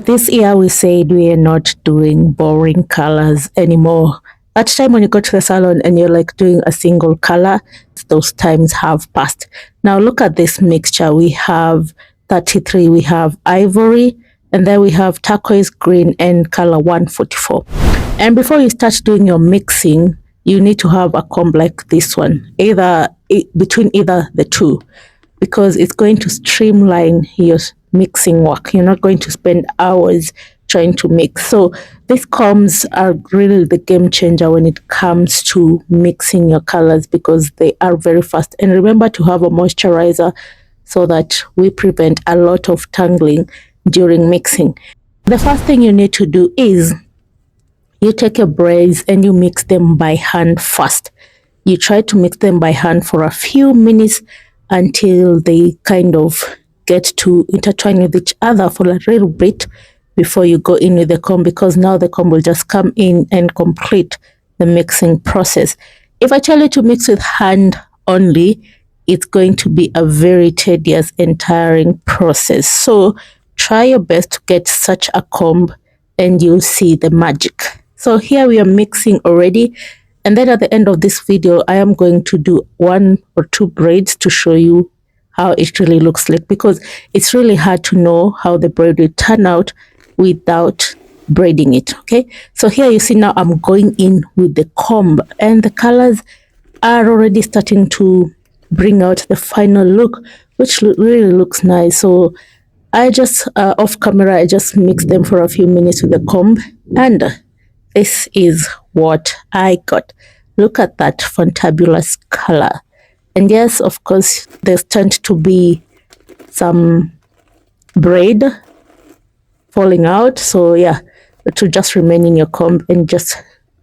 This year we said we are not doing boring colors anymore. That time when you go to the salon and you're like doing a single color, those times have passed. Now look at this mixture. We have 33, we have Ivory, and then we have Turquoise Green and color 144. And before you start doing your mixing, you need to have a comb like this one, between either the two, because it's going to streamline your mixing work. You're not going to spend hours trying to mix. So these combs are really the game changer when it comes to mixing your colors, because they are very fast. And remember to have a moisturizer so that we prevent a lot of tangling during mixing. The first thing you need to do is you take your braids and you mix them by hand first. You try to mix them by hand for a few minutes until they kind of get to intertwine with each other for a little bit before you go in with the comb, because now the comb will just come in and complete the mixing process. If I tell you to mix with hand only, it's going to be a very tedious and tiring process. So try your best to get such a comb and you'll see the magic. So here we are mixing already. And then at the end of this video, I am going to do 1 or 2 braids to show you how it really looks like, because it's really hard to know how the braid will turn out without braiding it. Okay, so here you see now I'm going in with the comb and the colors are already starting to bring out the final look, which really looks nice. So I just off camera, I just mixed them for a few minutes with the comb, and this is what I got. Look at that fantabulous color. And yes, of course, there's tend to be some braid falling out. So yeah, to just remain in your comb and just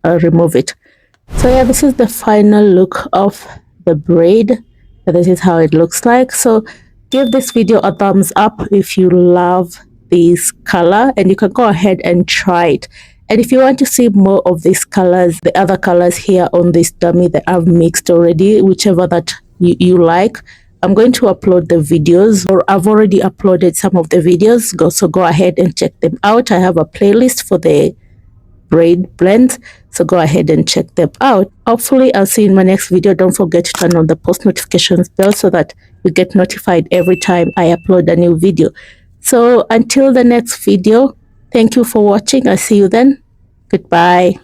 remove it. So yeah, this is the final look of the braid. This is how it looks like. So give this video a thumbs up if you love this color, and you can go ahead and try it. And if you want to see more of these colors, the other colors here on this dummy that I've mixed already, whichever that you like, I'm going to upload the videos, or I've already uploaded some of the videos. So go ahead and check them out. I have a playlist for the braid blends, so go ahead and check them out. Hopefully I'll see you in my next video. Don't forget to turn on the post notifications bell so that you get notified every time I upload a new video. So until the next video, thank you for watching. I'll see you then. Goodbye.